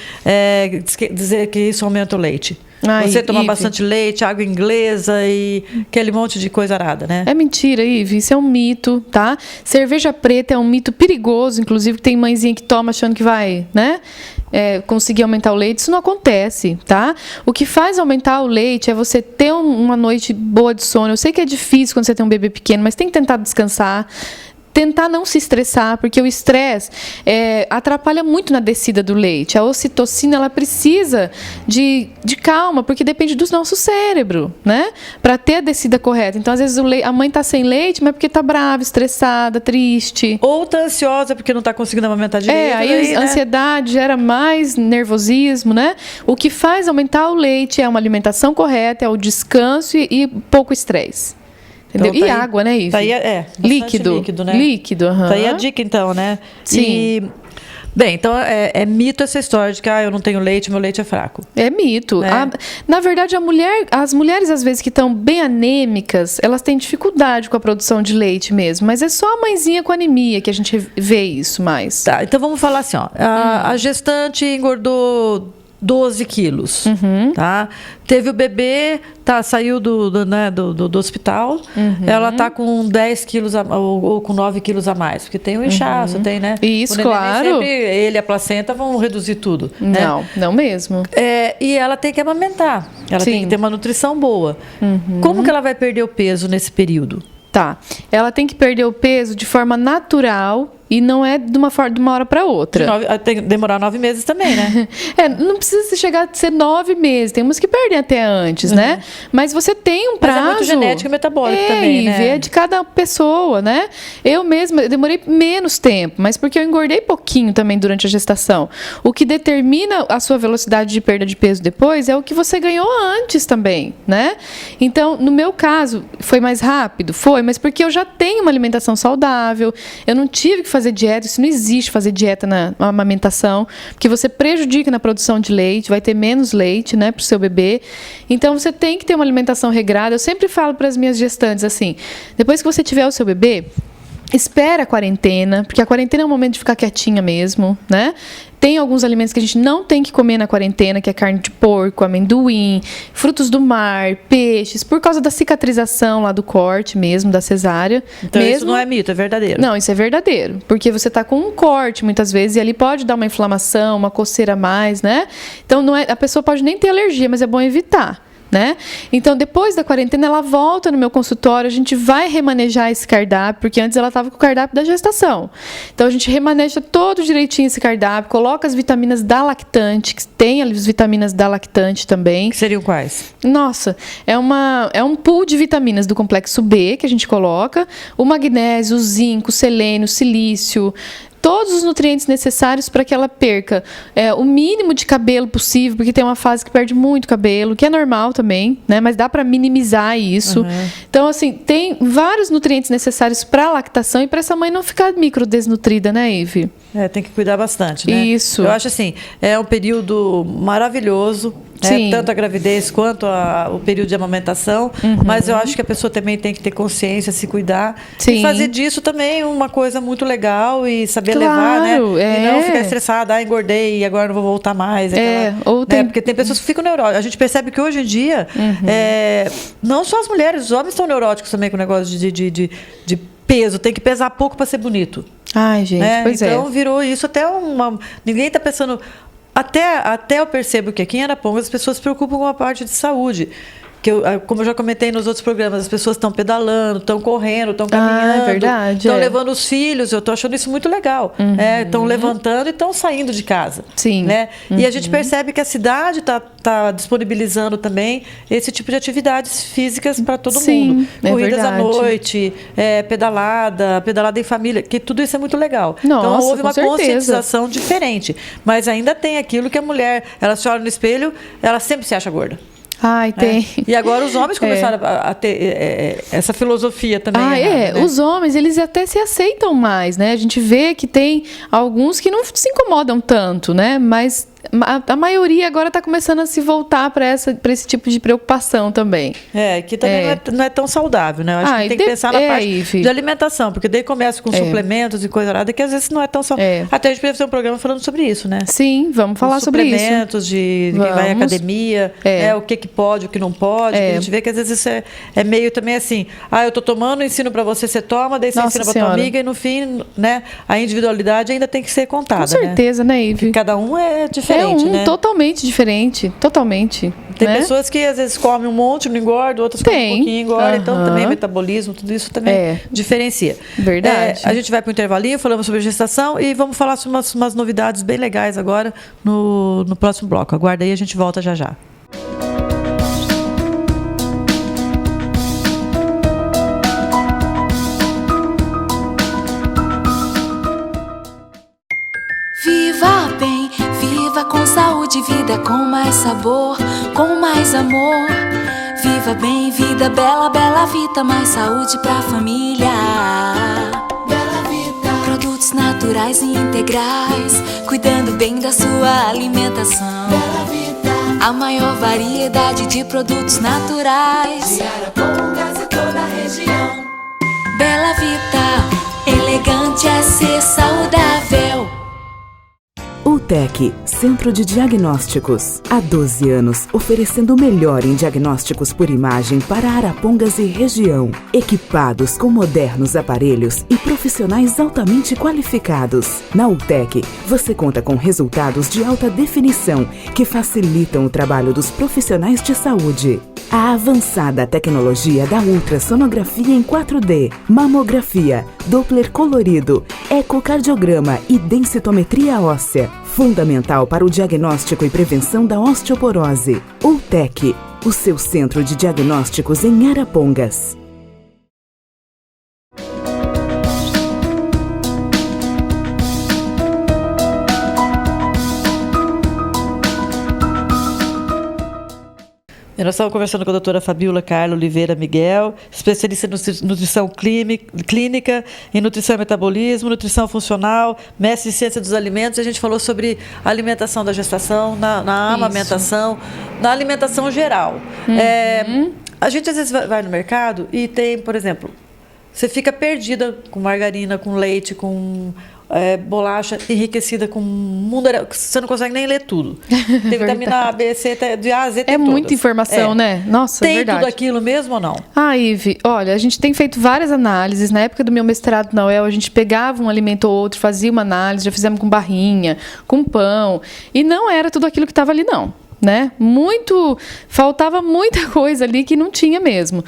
dizer que isso aumenta o leite. Você toma bastante leite, água inglesa e aquele monte de coisa arada, né? É mentira, Ive. Isso é um mito, tá? Cerveja preta é um mito perigoso, inclusive, que tem mãezinha que toma achando que vai, né? Conseguir aumentar o leite. Isso não acontece, tá? O que faz aumentar o leite é você ter uma noite boa de sono. Eu sei que é difícil quando você tem um bebê pequeno, mas tem que tentar descansar. Tentar não se estressar, porque o estresse atrapalha muito na descida do leite. A ocitocina, ela precisa de calma, porque depende do nosso cérebro, né? Para ter a descida correta. Então, às vezes, a mãe está sem leite, mas porque está brava, estressada, triste. Ou está ansiosa porque não está conseguindo amamentar direito. Aí a ansiedade gera mais nervosismo, né? O que faz aumentar o leite é uma alimentação correta, é o descanso e pouco estresse. Entendeu? Então, água, né, Ive? Tá aí, líquido, né? Líquido, Tá aí a dica, então, né? Sim. Bem, então é mito essa história de que eu não tenho leite, meu leite é fraco. É mito. Na verdade, as mulheres, às vezes, que estão bem anêmicas, elas têm dificuldade com a produção de leite mesmo. Mas é só a mãezinha com anemia que a gente vê isso mais. Tá, então vamos falar assim, ó. A gestante engordou 12 quilos, tá? Teve o bebê, saiu do hospital, ela tá com 10 quilos ou com 9 quilos a mais, porque tem o inchaço, tem, né? Isso, claro. Sempre ele e a placenta vão reduzir tudo. Não, né? não mesmo. E ela tem que amamentar, ela tem que ter uma nutrição boa. Como que ela vai perder o peso nesse período? Tá, ela tem que perder o peso de forma natural e não é de uma hora para outra. Tem que demorar 9 meses também, né? Não precisa chegar a ser 9 meses. Tem uns que perdem até antes, né? Mas você tem um prazo. Mas é muito genético e metabólico também, né? É de cada pessoa, né? Eu mesma demorei menos tempo, mas porque eu engordei pouquinho também durante a gestação. O que determina a sua velocidade de perda de peso depois é o que você ganhou antes também, né? Então, no meu caso, foi mais rápido? Foi, mas porque eu já tenho uma alimentação saudável, eu não tive que fazer dieta, isso não existe fazer dieta na amamentação, porque você prejudica na produção de leite, vai ter menos leite, né, para o seu bebê. Então, você tem que ter uma alimentação regrada. Eu sempre falo para as minhas gestantes assim, depois que você tiver o seu bebê, espera a quarentena, porque a quarentena é um momento de ficar quietinha mesmo, né? Tem alguns alimentos que a gente não tem que comer na quarentena, que é carne de porco, amendoim, frutos do mar, peixes, por causa da cicatrização lá do corte mesmo, da cesárea. Então isso não é mito, é verdadeiro. Não, isso é verdadeiro, porque você está com um corte muitas vezes e ali pode dar uma inflamação, uma coceira a mais, né? Então a pessoa pode nem ter alergia, mas é bom evitar. Né? Então, depois da quarentena, ela volta no meu consultório, a gente vai remanejar esse cardápio, porque antes ela estava com o cardápio da gestação. Então, a gente remaneja todo direitinho esse cardápio, coloca as vitaminas da lactante, que tem as vitaminas da lactante também. Que seriam quais? Nossa, é um pool de vitaminas do complexo B que a gente coloca, o magnésio, o zinco, o selênio, o silício, todos os nutrientes necessários para que ela perca o mínimo de cabelo possível, porque tem uma fase que perde muito cabelo, que é normal também, né? Mas dá para minimizar isso. Então, assim, tem vários nutrientes necessários para a lactação e para essa mãe não ficar microdesnutrida, né, Ive? Tem que cuidar bastante, né? Isso. Eu acho assim, é um período maravilhoso, né? Tanto a gravidez quanto o período de amamentação, mas eu acho que a pessoa também tem que ter consciência, se cuidar e fazer disso também uma coisa muito legal e saber levar, né? E não ficar estressada, engordei e agora não vou voltar mais. Porque tem pessoas que ficam neuróticas. A gente percebe que hoje em dia, não só as mulheres, os homens estão neuróticos também com o negócio de peso, tem que pesar pouco para ser bonito. Ai, gente, pois então virou isso até ninguém está pensando. Até eu percebo que aqui em Arapongas as pessoas se preocupam com a parte de saúde. que como eu já comentei nos outros programas, as pessoas estão pedalando, estão correndo, estão caminhando, verdade, estão levando os filhos, eu estou achando isso muito legal. Estão levantando e estão saindo de casa. Sim. Né? E a gente percebe que a cidade está disponibilizando também esse tipo de atividades físicas para todo mundo. Corridas à noite, pedalada em família, que tudo isso é muito legal. Nossa, então houve uma certeza. conscientização diferente. Mas ainda tem aquilo que a mulher, ela se olha no espelho, ela sempre se acha gorda. Ai, tem. E agora os homens começaram a ter essa filosofia também. Errada, né? Os homens, eles até se aceitam mais, né? A gente vê que tem alguns que não se incomodam tanto, né? Mas a maioria agora está começando a se voltar para esse tipo de preocupação também. Que também não é tão saudável, né? Eu acho que tem que pensar na parte de alimentação, porque daí começa com suplementos e coisa nada, que às vezes não é tão saudável. Até a gente precisa ter um programa falando sobre isso, né? Sim, vamos falar sobre isso. Suplementos de quem vai à academia, o que pode, o que não pode. A gente vê que às vezes isso é meio também assim, eu tô tomando, ensino para você toma, daí você ensina para tua amiga e no fim, né, a individualidade ainda tem que ser contada. Com certeza, né, Ive? Porque cada um é diferente. Né? Totalmente diferente, totalmente. Tem pessoas que às vezes comem um monte, não engordam, outras comem um pouquinho e engordam. Então também metabolismo, tudo isso também diferencia. Verdade. A gente vai para o intervalinho, falamos sobre gestação e vamos falar sobre umas novidades bem legais agora no próximo bloco. Aguarda aí, a gente volta já já. Viva bem, viva com saúde, vida com mais sabor, com mais amor. Viva bem, vida bela, bela vida, mais saúde pra família. Bela vida. Produtos naturais e integrais, cuidando bem da sua alimentação. Bela vida. A maior variedade de produtos naturais de Arapongas e toda a região. Bela vida, elegante é ser saudável. UTEC, Centro de Diagnósticos. Há 12 anos, oferecendo o melhor em diagnósticos por imagem para Arapongas e região. Equipados com modernos aparelhos e profissionais altamente qualificados. Na UTEC, você conta com resultados de alta definição que facilitam o trabalho dos profissionais de saúde. A avançada tecnologia da ultrassonografia em 4D, mamografia, Doppler colorido, ecocardiograma e densitometria óssea. Fundamental para o diagnóstico e prevenção da osteoporose. UTEC, o seu centro de diagnósticos em Arapongas. Nós estávamos conversando com a doutora Fabiola Carla Oliveira Miguel, especialista em nutrição clínica, em nutrição e metabolismo, nutrição funcional, mestre em ciência dos alimentos. A gente falou sobre a alimentação da gestação, na amamentação, na alimentação geral. A gente às vezes vai no mercado e tem, por exemplo, você fica perdida com margarina, com leite, com bolacha enriquecida com você não consegue nem ler tudo. Tem vitamina A, B, C, de A a Z, tem muita informação, né? Nossa, tem verdade. Tudo aquilo mesmo ou não? Ive, olha, a gente tem feito várias análises. Na época do meu mestrado na UEL, a gente pegava um alimento ou outro, fazia uma análise, já fizemos com barrinha, com pão, e não era tudo aquilo que estava ali, não. Né? Faltava muita coisa ali que não tinha mesmo.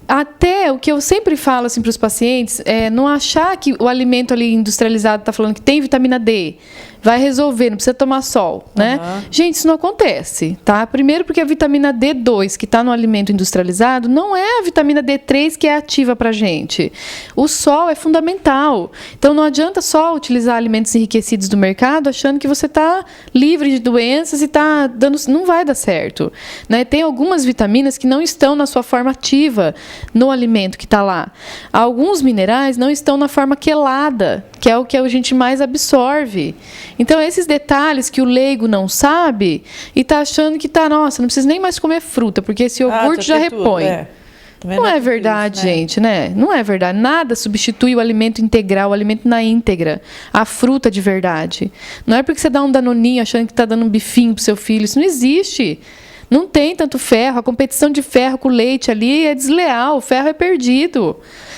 Até o que eu sempre falo assim, para os pacientes é não achar que o alimento ali industrializado está falando que tem vitamina D, vai resolver, não precisa tomar sol, né? Gente, isso não acontece, tá? Primeiro porque a vitamina D2 que está no alimento industrializado não é a vitamina D3 que é ativa para a gente. O sol é fundamental. Então não adianta só utilizar alimentos enriquecidos do mercado achando que você está livre de doenças e está dando... Não vai dar certo, né? Tem algumas vitaminas que não estão na sua forma ativa no alimento que está lá. Alguns minerais não estão na forma quelada, que é o que a gente mais absorve. Então, esses detalhes que o leigo não sabe e está achando que nossa, não precisa nem mais comer fruta, porque esse iogurte já repõe. Não é verdade, isso, né? Gente, né? Não é verdade. Nada substitui o alimento integral, o alimento na íntegra, a fruta de verdade. Não é porque você dá um danoninho achando que está dando um bifinho para o seu filho. Isso não existe. Não tem tanto ferro. A competição de ferro com leite ali é desleal. O ferro é perdido.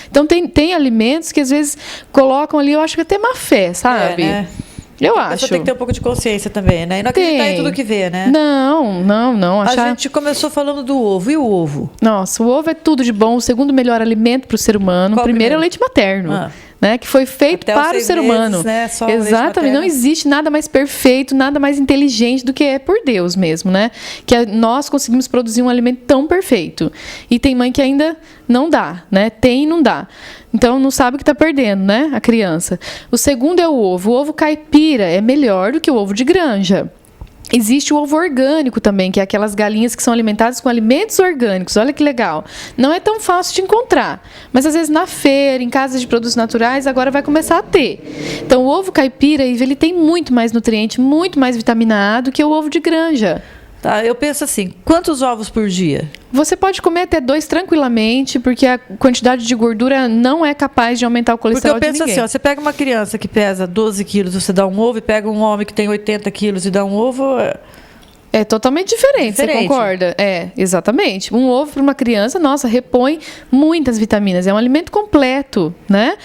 Então, tem alimentos que às vezes colocam ali, eu acho que até má fé, sabe? Né? Eu A acho. pessoa tem que ter um pouco de consciência também, né? E não acreditar em tudo que vê, né? Não. A gente começou falando do ovo. E o ovo? Nossa, o ovo é tudo de bom, o segundo melhor alimento para o ser humano. Qual Primeiro é o primeiro? leite materno. Ah. Né, que foi feito Até os para o 6 ser meses, humano. né, só o leite Exatamente, materno. não existe nada mais perfeito, nada mais inteligente do que é por Deus mesmo, né? Nós conseguimos produzir um alimento tão perfeito. E tem mãe que ainda não dá, né? Tem e não dá. Então não sabe o que está perdendo, né? A criança. O segundo é o ovo. O ovo caipira é melhor do que o ovo de granja. Existe o ovo orgânico também, que é aquelas galinhas que são alimentadas com alimentos orgânicos. Olha que legal. Não é tão fácil de encontrar, mas às vezes na feira, em casas de produtos naturais, agora vai começar a ter. Então o ovo caipira, ele tem muito mais nutriente, muito mais vitamina A do que o ovo de granja. Tá, eu penso assim, quantos ovos por dia? Você pode comer até 2 tranquilamente, porque a quantidade de gordura não é capaz de aumentar o Porque colesterol eu penso de ninguém. assim, ó, você pega uma criança que pesa 12 quilos, você dá um ovo, e pega um homem que tem 80 quilos e dá um ovo... É totalmente diferente, você concorda? É, exatamente. Um ovo para uma criança, nossa, repõe muitas vitaminas. É um alimento completo, né?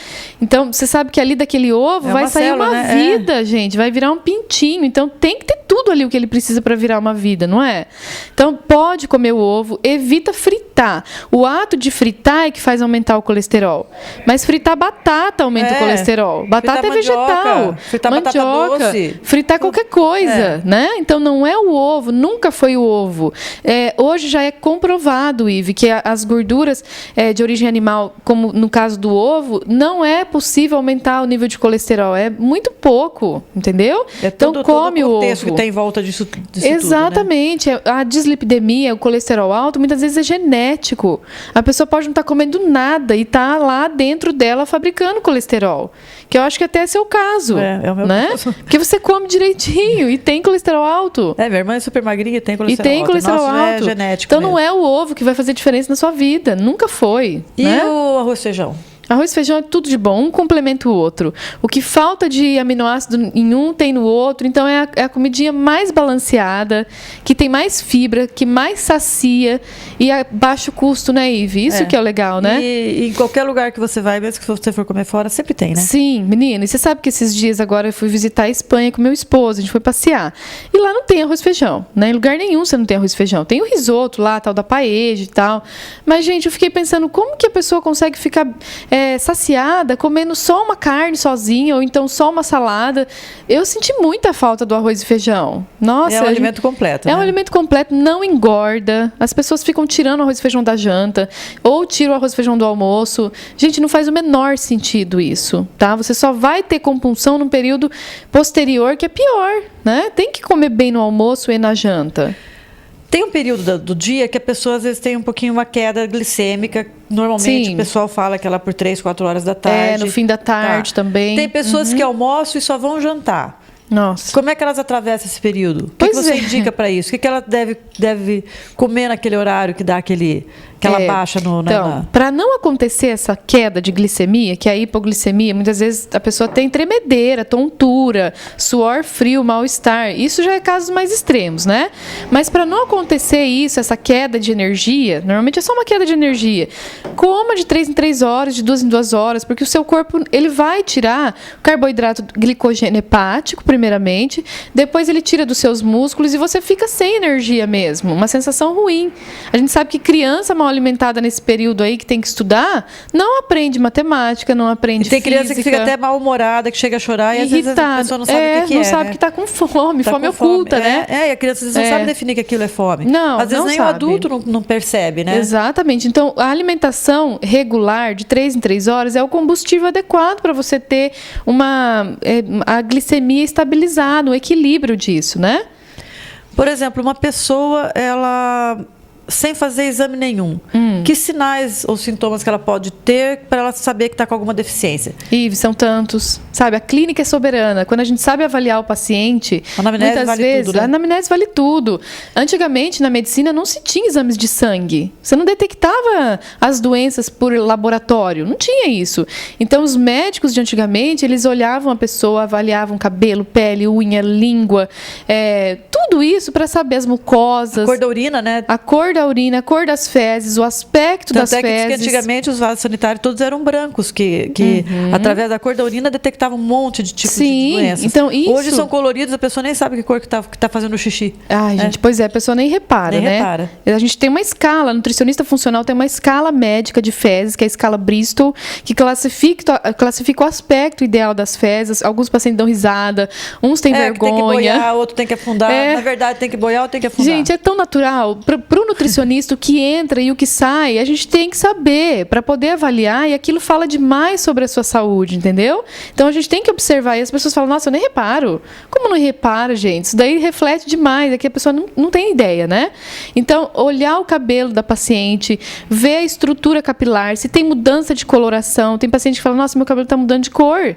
Então, você sabe que ali daquele ovo vai sair célula, uma né? vida, gente. Vai virar um pintinho. Então, tem que ter tudo ali o que ele precisa para virar uma vida, não é? Então, pode comer o ovo, evita fritar. O ato de fritar é que faz aumentar o colesterol. Mas fritar batata aumenta o colesterol. Batata é vegetal. Fritar batata doce. Fritar qualquer coisa, né? Então, não é o ovo. Nunca foi o ovo. Hoje já é comprovado, Ive, que as gorduras de origem animal, como no caso do ovo, não é possível aumentar o nível de colesterol. É muito pouco, entendeu? Então come o ovo. Que tem em volta disso Exatamente. Tudo, né? A dislipidemia, o colesterol alto, muitas vezes é genético. A pessoa pode não estar comendo nada e está lá dentro dela fabricando colesterol. Que eu acho que até é seu caso. É o meu caso. Porque você come direitinho e tem colesterol alto. Minha irmã é super magrinha e tem colesterol alto. E tem colesterol alto. É genético então mesmo. Não é o ovo que vai fazer diferença na sua vida. Nunca foi. E né? o arroz e feijão? Arroz e feijão é tudo de bom, um complementa o outro. O que falta de aminoácido em um tem no outro, então é a comidinha mais balanceada, que tem mais fibra, que mais sacia e a baixo custo, né, Ive? Isso que é o legal, né? E em qualquer lugar que você vai, mesmo que você for comer fora, sempre tem, né? Sim, menina. E você sabe que esses dias agora eu fui visitar a Espanha com meu esposo, a gente foi passear. E lá não tem arroz e feijão, né? Em lugar nenhum você não tem arroz e feijão. Tem o risoto lá, tal da paella e tal. Mas, gente, eu fiquei pensando, como que a pessoa consegue ficar saciada comendo só uma carne sozinha ou então só uma salada? Eu senti muita falta do arroz e feijão. Nossa, é um alimento completo. É um alimento completo, não engorda. As pessoas ficam tirando o arroz e feijão da janta ou tiram o arroz e feijão do almoço. Gente, não faz o menor sentido isso, tá? Você só vai ter compulsão num período posterior que é pior, né? Tem que comer bem no almoço e na janta. Tem um período do dia que a pessoa às vezes tem um pouquinho uma queda glicêmica. Normalmente Sim. o pessoal fala que ela por 3, 4 horas da tarde. No fim da tarde também. Tem pessoas que almoçam e só vão jantar. Nossa. Como é que elas atravessam esse período? O que você indica para isso? O que ela deve comer naquele horário que dá aquela baixa no... Então, para não acontecer essa queda de glicemia, que é a hipoglicemia, muitas vezes a pessoa tem tremedeira, tontura, suor frio, mal-estar. Isso já é casos mais extremos, né? Mas para não acontecer isso, essa queda de energia, normalmente é só uma queda de energia. Coma de 3 em 3 horas, de 2 em 2 horas, porque o seu corpo ele vai tirar o carboidrato glicogênio hepático, primeiramente, depois ele tira dos seus músculos e você fica sem energia mesmo, uma sensação ruim. A gente sabe que criança mal alimentada nesse período aí que tem que estudar, não aprende matemática, não aprende física. Tem criança que fica até mal-humorada, que chega a chorar e às vezes a pessoa não sabe o que é. Não sabe que está com fome, fome oculta, né? E a criança às vezes não sabe definir que aquilo é fome. Não, às vezes nem sabe. o adulto não percebe, né? Exatamente. Então, a alimentação regular de 3 em 3 horas é o combustível adequado para você ter a glicemia estabilizada, o equilíbrio disso, né? Por exemplo, uma pessoa, ela... sem fazer exame nenhum. Que sinais ou sintomas que ela pode ter para ela saber que está com alguma deficiência? Ive, são tantos. Sabe, a clínica é soberana. Quando a gente sabe avaliar o paciente, a anamnese muitas vale vezes, tudo, né? a anamnese vale tudo. Antigamente, na medicina, não se tinha exames de sangue. Você não detectava as doenças por laboratório. Não tinha isso. Então, os médicos de antigamente, eles olhavam a pessoa, avaliavam cabelo, pele, unha, língua, tudo isso para saber as mucosas. A cor da urina, né? A cor da urina, a cor das fezes, o aspecto das Tanto é que diz que fezes. antigamente os vasos sanitários todos eram brancos, que através da cor da urina detectavam um monte de tipos Sim, de doenças. então isso... Hoje são coloridos, a pessoa nem sabe que cor que tá fazendo o xixi. Ai, gente, pois é, a pessoa nem repara, Nem né? repara. A gente tem uma escala, nutricionista funcional tem uma escala médica de fezes, que é a escala Bristol, que classifica o aspecto ideal das fezes. Alguns pacientes dão risada, uns têm vergonha. Que tem que boiar, outro tem que afundar. Na verdade, tem que boiar ou tem que afundar? Gente, é tão natural. Para o nutricionista, o que entra e o que sai, a gente tem que saber para poder avaliar, e aquilo fala demais sobre a sua saúde, entendeu? Então a gente tem que observar. E as pessoas falam, nossa, eu nem reparo. Como não repara, gente? Isso daí reflete demais. É que a pessoa não tem ideia, né? Então, olhar o cabelo da paciente, ver a estrutura capilar, se tem mudança de coloração. Tem paciente que fala, nossa, meu cabelo está mudando de cor.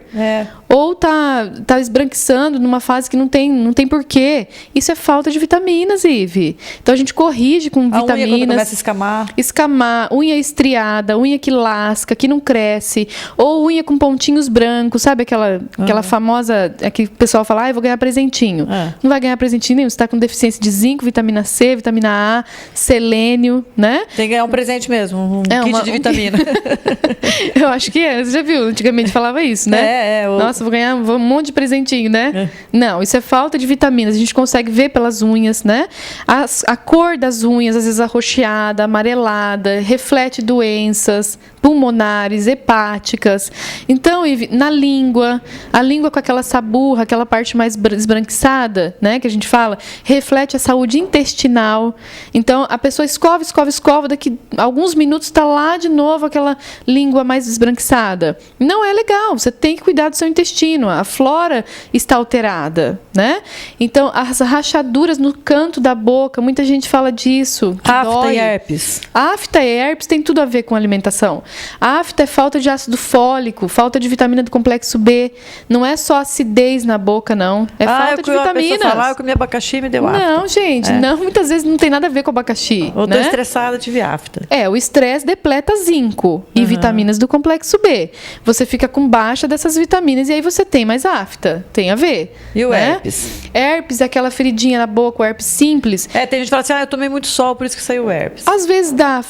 Ou tá esbranquiçando numa fase que não tem porquê. Isso é falta de vitaminas, Ive. Então a gente corrige com vitaminas. A unha quando começa a escamar. Escamar, unha estriada, unha que lasca, que não cresce, ou unha com pontinhos brancos, sabe aquela famosa, que o pessoal fala, eu vou ganhar presentinho. Não vai ganhar presentinho nenhum, você está com deficiência de zinco, vitamina C, vitamina A, selênio, né? Tem que ganhar um presente mesmo, um kit de vitamina. Eu acho que é, você já viu, antigamente falava isso, né? Nossa, vou ganhar um monte de presentinho, né? Não, isso é falta de vitaminas, a gente consegue ver pelas unhas, né? A cor das unhas, às vezes arroxeada, amarelada, reflete doenças pulmonares, hepáticas. Então, na língua, a língua com aquela saburra, aquela parte mais esbranquiçada, né, que a gente fala, reflete a saúde intestinal. Então, a pessoa escova, daqui a alguns minutos está lá de novo aquela língua mais esbranquiçada. Não é legal, você tem que cuidar do seu intestino, a flora está alterada, né? Então, as rachaduras no canto da boca, muita gente fala disso. Afta e herpes. Afta e herpes tem tudo a ver com alimentação. A afta é falta de ácido fólico, falta de vitamina do complexo B. Não é só acidez na boca, não. É falta de vitaminas. Eu comi abacaxi e me deu afta. Não, gente, não, muitas vezes não tem nada a ver com abacaxi. Ou tô estressada, tive afta. O estresse depleta zinco e vitaminas do complexo B. Você fica com baixa dessas vitaminas e aí você tem mais afta. Tem a ver. E o herpes? Herpes é aquela feridinha na boca, o herpes simples. Tem gente que fala assim, eu tomei muito sol, por isso que saiu o herpes. Às vezes dá,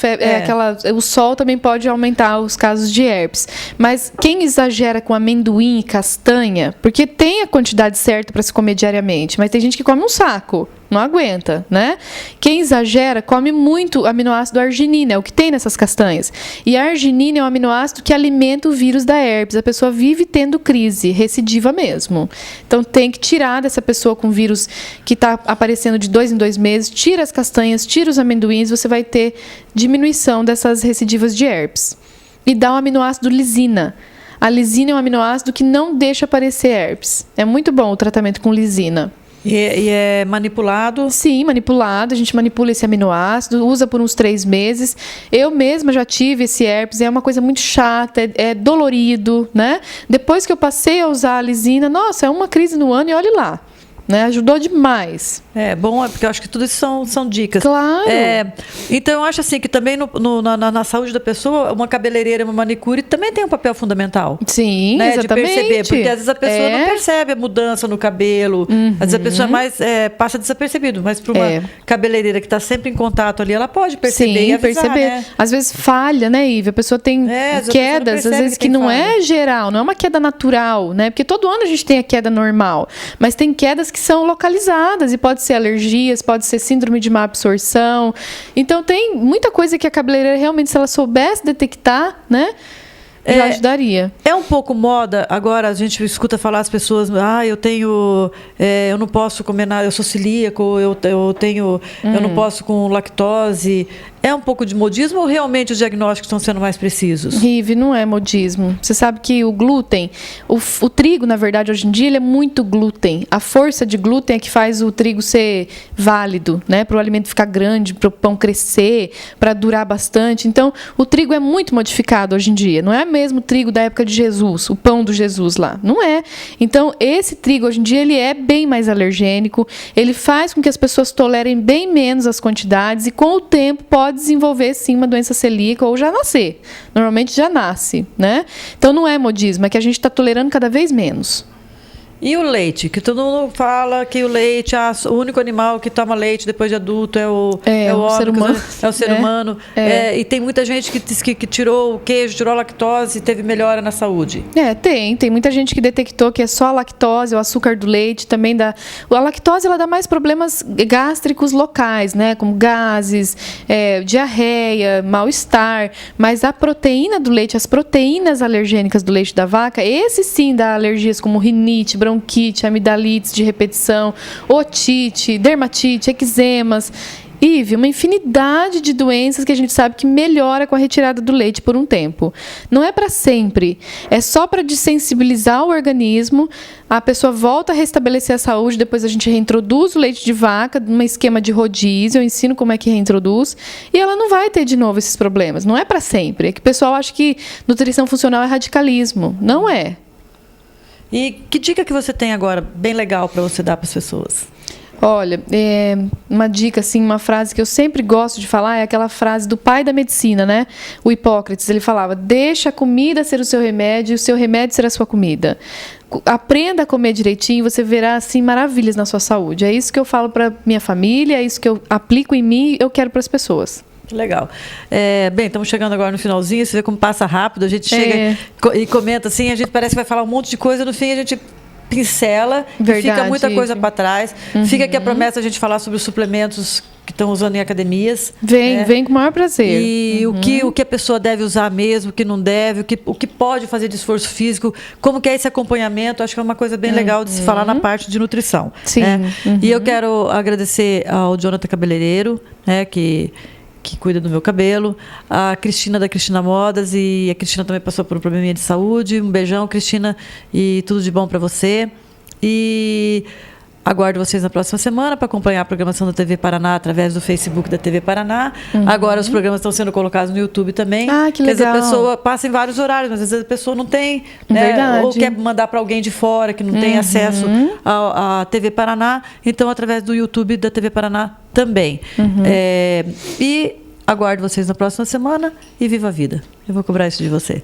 o sol também pode aumentar os casos de herpes. Mas quem exagera com amendoim e castanha, porque tem a quantidade certa para se comer diariamente, mas tem gente que come um saco, não aguenta, né? Quem exagera come muito aminoácido arginina, é o que tem nessas castanhas. E a arginina é um aminoácido que alimenta o vírus da herpes. A pessoa vive tendo crise recidiva mesmo. Então tem que tirar dessa pessoa com vírus que está aparecendo de 2 em 2 meses, tira as castanhas, tira os amendoins, você vai ter diminuição dessas recidivas de herpes. E dá o aminoácido lisina. A lisina é um aminoácido que não deixa aparecer herpes. É muito bom o tratamento com lisina. E é manipulado? Sim, manipulado. A gente manipula esse aminoácido, usa por uns 3 meses. Eu mesma já tive esse herpes, é uma coisa muito chata, é dolorido, né? Depois que eu passei a usar a lisina, nossa, é uma crise no ano e olhe lá. Né? Ajudou demais. Bom, porque eu acho que tudo isso são dicas. Claro. Então, eu acho assim que também na saúde da pessoa, uma cabeleireira, uma manicure também tem um papel fundamental. Sim, né? exatamente. De perceber, porque às vezes a pessoa não percebe a mudança no cabelo, às vezes a pessoa passa desapercebido, mas para uma cabeleireira que está sempre em contato ali, ela pode perceber. Sim, e avisar, perceber. Né? Às vezes falha, né, Ive? A pessoa tem quedas, às vezes que não é geral, não é uma queda natural, né? Porque todo ano a gente tem a queda normal, mas tem quedas que são localizadas e pode ser alergias, pode ser síndrome de má absorção. Então tem muita coisa que a cabeleireira realmente, se ela soubesse detectar, né, já ajudaria. É um pouco moda, agora a gente escuta falar as pessoas, eu não posso comer nada, eu sou celíaco, eu não posso com lactose. É um pouco de modismo ou realmente os diagnósticos estão sendo mais precisos? Rive, não é modismo. Você sabe que o glúten, o trigo, na verdade, hoje em dia, ele é muito glúten. A força de glúten é que faz o trigo ser válido, né? Para o alimento ficar grande, para o pão crescer, para durar bastante. Então, o trigo é muito modificado hoje em dia. Não é mesmo o trigo da época de Jesus, o pão do Jesus lá. Não é. Então, esse trigo, hoje em dia, ele é bem mais alergênico. Ele faz com que as pessoas tolerem bem menos as quantidades e, com o tempo, pode desenvolver, sim, uma doença celíaca ou já nascer. Normalmente já nasce, né? Então não é modismo, é que a gente está tolerando cada vez menos. E o leite? Que todo mundo fala que o leite, o único animal que toma leite depois de adulto é o homem, ser humano. É o ser humano. E tem muita gente que diz que tirou o queijo, tirou a lactose e teve melhora na saúde. Tem muita gente que detectou que é só a lactose, o açúcar do leite também dá. A lactose ela dá mais problemas gástricos locais, né? Como gases, diarreia, mal-estar. Mas a proteína do leite, as proteínas alergênicas do leite da vaca, esse sim dá alergias como rinite, bronquite, amidalites de repetição, otite, dermatite, eczemas. Ive, uma infinidade de doenças que a gente sabe que melhora com a retirada do leite por um tempo. Não é para sempre, é só para desensibilizar o organismo, a pessoa volta a restabelecer a saúde, depois a gente reintroduz o leite de vaca num esquema de rodízio, eu ensino como é que reintroduz, e ela não vai ter de novo esses problemas. Não é para sempre, é que o pessoal acha que nutrição funcional é radicalismo. Não é. E que dica que você tem agora, bem legal, para você dar para as pessoas? Olha, uma dica, assim, uma frase que eu sempre gosto de falar é aquela frase do pai da medicina, né? O Hipócrates, ele falava: deixa a comida ser o seu remédio e o seu remédio ser a sua comida. Aprenda a comer direitinho, você verá, assim, maravilhas na sua saúde. É isso que eu falo para minha família, é isso que eu aplico em mim e eu quero para as pessoas. Legal. Bem, estamos chegando agora no finalzinho, você vê como passa rápido, a gente chega e comenta assim, a gente parece que vai falar um monte de coisa, no fim a gente pincela. Verdade, e fica muita coisa para trás. Fica aqui a promessa a gente falar sobre os suplementos que estão usando em academias. Vem com o maior prazer. E o que a pessoa deve usar mesmo, o que não deve, o que pode fazer de esforço físico, como que é esse acompanhamento. Acho que é uma coisa bem legal de se falar na parte de nutrição. Sim. E eu quero agradecer ao Jonathan Cabeleireiro, que cuida do meu cabelo, a Cristina da Cristina Modas, e a Cristina também passou por um probleminha de saúde. Um beijão, Cristina, e tudo de bom para você. E aguardo vocês na próxima semana para acompanhar a programação da TV Paraná através do Facebook da TV Paraná. Agora os programas estão sendo colocados no YouTube também. Que legal. A pessoa passa em vários horários, mas às vezes a pessoa não tem, Verdade. ou quer mandar para alguém de fora que não tem acesso à TV Paraná. Então, através do YouTube da TV Paraná também. E aguardo vocês na próxima semana e viva a vida. Eu vou cobrar isso de você.